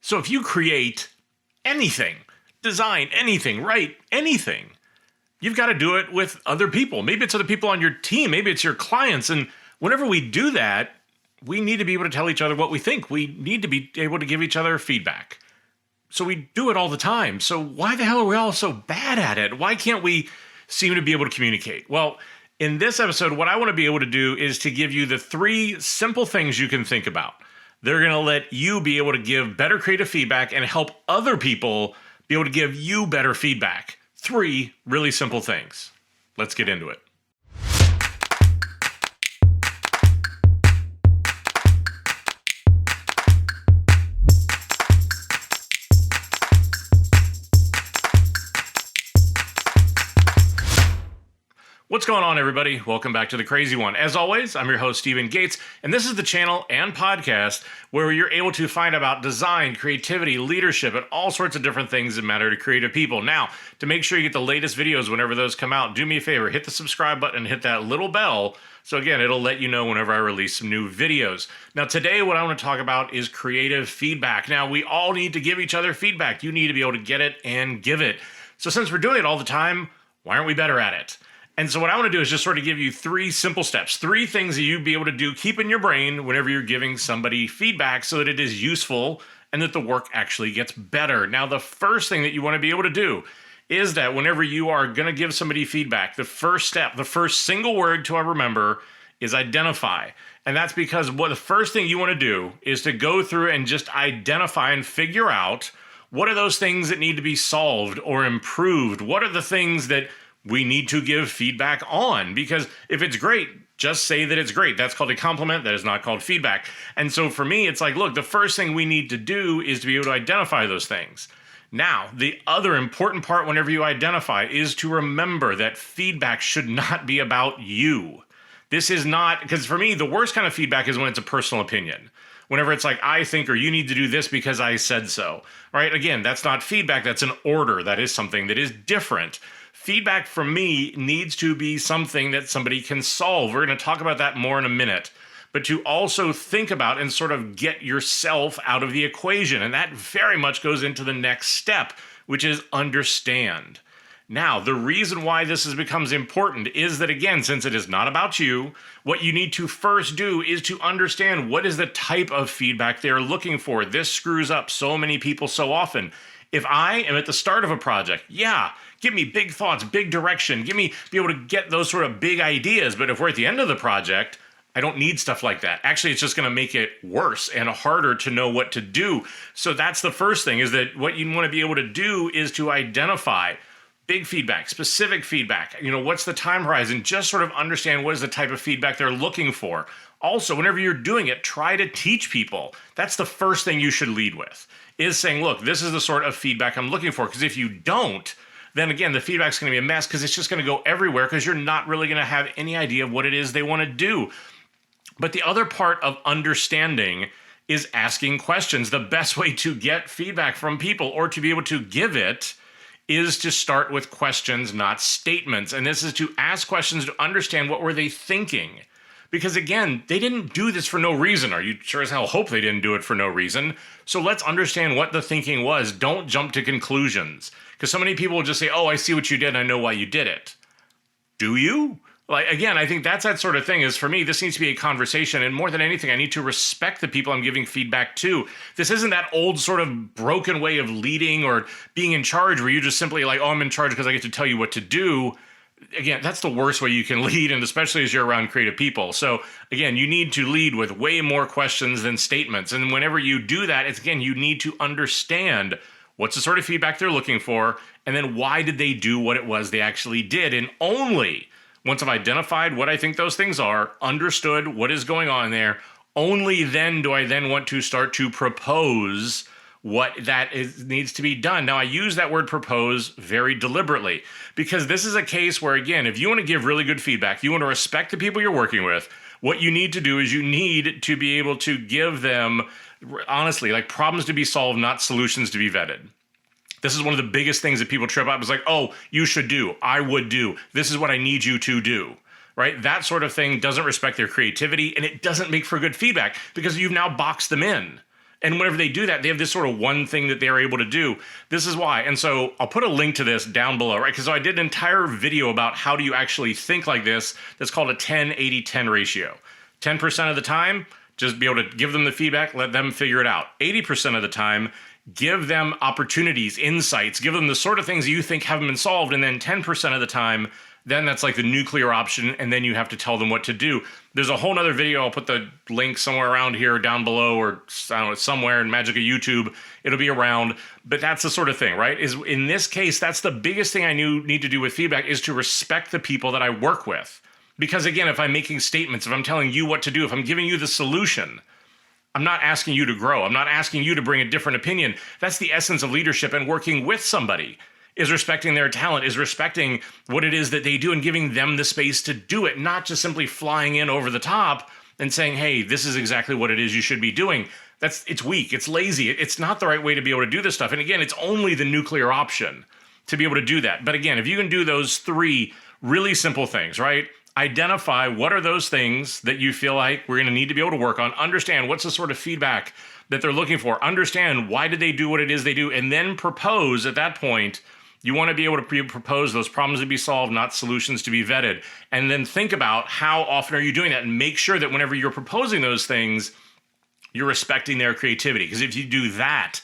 So if you create anything, design anything, write anything, you've got to do it with other people. Maybe it's other people on your team. Maybe it's your clients. And whenever we do that, we need to be able to tell each other what we think. We need to be able to give each other feedback. So we do it all the time. So why the hell are we all so bad at it? Why can't we seem to be able to communicate? Well, in this episode, what I want to be able to do is to give you the 3 simple things you can think about. They're going to let you be able to give better creative feedback and help other people be able to give you better feedback. 3 really simple things. Let's get into it. What's going on, everybody? Welcome back to The Crazy One. As always, I'm your host, Stephen Gates, and this is the channel and podcast where you're able to find about design, creativity, leadership, and all sorts of different things that matter to creative people. Now, to make sure you get the latest videos whenever those come out, do me a favor, hit the subscribe button and hit that little bell. So again, it'll let you know whenever I release some new videos. Now, today, what I want to talk about is creative feedback. Now, we all need to give each other feedback. You need to be able to get it and give it. So since we're doing it all the time, why aren't we better at it? And so what I want to do is just sort of give you 3 simple steps, 3 things that you'd be able to do, keep in your brain whenever you're giving somebody feedback so that it is useful and that the work actually gets better. Now, the first thing that you want to be able to do is that whenever you are going to give somebody feedback, the first step, the first single word to remember is identify. And that's because the first thing you want to do is to go through and just identify and figure out what are those things that need to be solved or improved? What are the things that we need to give feedback on? Because if it's great, just say that it's great. That's called a compliment. That is not called feedback. And so for me, it's like, look, the first thing we need to do is to be able to identify those things. Now, the other important part whenever you identify is to remember that feedback should not be about you. This is not, because for me, the worst kind of feedback is when it's a personal opinion. Whenever it's like, I think, or you need to do this because I said so, right? Again, that's not feedback. That's an order. That is something that is different. Feedback from me needs to be something that somebody can solve. We're going to talk about that more in a minute. But to also think about and sort of get yourself out of the equation. And that very much goes into the next step, which is understand. Now, the reason why this becomes important is that, again, since it is not about you, what you need to first do is to understand what is the type of feedback they're looking for. This screws up so many people so often. If I am at the start of a project, give me big thoughts, big direction, be able to get those sort of big ideas. But if we're at the end of the project, I don't need stuff like that. Actually, it's just going to make it worse and harder to know what to do. So that's the first thing, is that what you want to be able to do is to identify big feedback, specific feedback. What's the time horizon? Just sort of understand what is the type of feedback they're looking for. Also, whenever you're doing it, try to teach people. That's the first thing you should lead with, is saying, look, this is the sort of feedback I'm looking for. Because if you don't, then again, the feedback's going to be a mess because it's just going to go everywhere because you're not really going to have any idea of what it is they want to do. But the other part of understanding is asking questions. The best way to get feedback from people or to be able to give it is to start with questions, not statements. And this is to ask questions to understand what were they thinking. Because again, they didn't do this for no reason. Or you sure as hell hope they didn't do it for no reason. So let's understand what the thinking was. Don't jump to conclusions. Because so many people will just say, oh, I see what you did and I know why you did it. Do you? Again, I think that's that sort of thing. Is for me, this needs to be a conversation. And more than anything, I need to respect the people I'm giving feedback to. This isn't that old sort of broken way of leading or being in charge where you just simply like, oh, I'm in charge because I get to tell you what to do. Again, that's the worst way you can lead, and especially as you're around creative people. So again, you need to lead with way more questions than statements. And whenever you do that, it's again, you need to understand what's the sort of feedback they're looking for, and then why did they do what it was they actually did. And only once I've identified what I think those things are, understood what is going on there, only then do I then want to start to propose what needs to be done. Now, I use that word propose very deliberately because this is a case where, again, if you want to give really good feedback, you want to respect the people you're working with, what you need to do is you need to be able to give them, honestly, like problems to be solved, not solutions to be vetted. This is one of the biggest things that people trip up. It's like, oh, you should do, I would do, this is what I need you to do, right? That sort of thing doesn't respect their creativity, and it doesn't make for good feedback because you've now boxed them in. And whenever they do that, they have this sort of one thing that they're able to do. This is why. And so I'll put a link to this down below, right? Because I did an entire video about how do you actually think like this. That's called a 10-80-10 ratio. 10% of the time, just be able to give them the feedback, let them figure it out. 80% of the time, give them opportunities, insights, give them the sort of things you think haven't been solved. And then 10% of the time, then that's like the nuclear option, and then you have to tell them what to do. There's a whole nother video. I'll put the link somewhere around here down below, or I don't know, somewhere in magic of YouTube. It'll be around. But that's the sort of thing, right? Is in this case, that's the biggest thing I need to do with feedback, is to respect the people that I work with. Because again, if I'm making statements, if I'm telling you what to do, if I'm giving you the solution, I'm not asking you to grow. I'm not asking you to bring a different opinion. That's the essence of leadership and working with somebody. Is respecting their talent, is respecting what it is that they do and giving them the space to do it, not just simply flying in over the top and saying, hey, this is exactly what it is you should be doing. It's weak, it's lazy, it's not the right way to be able to do this stuff. And again, it's only the nuclear option to be able to do that. But again, if you can do those three really simple things, right? Identify what are those things that you feel like we're gonna need to be able to work on, understand what's the sort of feedback that they're looking for, understand why did they do what it is they do, and then propose at that point. You want to be able to propose those problems to be solved, not solutions to be vetted. And then think about how often are you doing that, and make sure that whenever you're proposing those things, you're respecting their creativity. Because if you do that,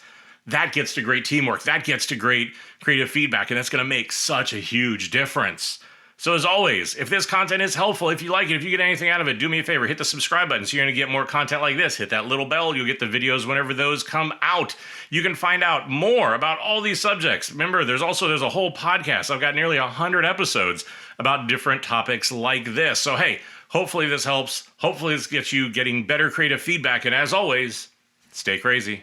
that gets to great teamwork. That gets to great creative feedback. And that's going to make such a huge difference. So as always, if this content is helpful, if you like it, if you get anything out of it, do me a favor, hit the subscribe button so you're going to get more content like this. Hit that little bell. You'll get the videos whenever those come out. You can find out more about all these subjects. Remember, there's a whole podcast. I've got nearly 100 episodes about different topics like this. So hey, hopefully this helps. Hopefully this gets you getting better creative feedback. And as always, stay crazy.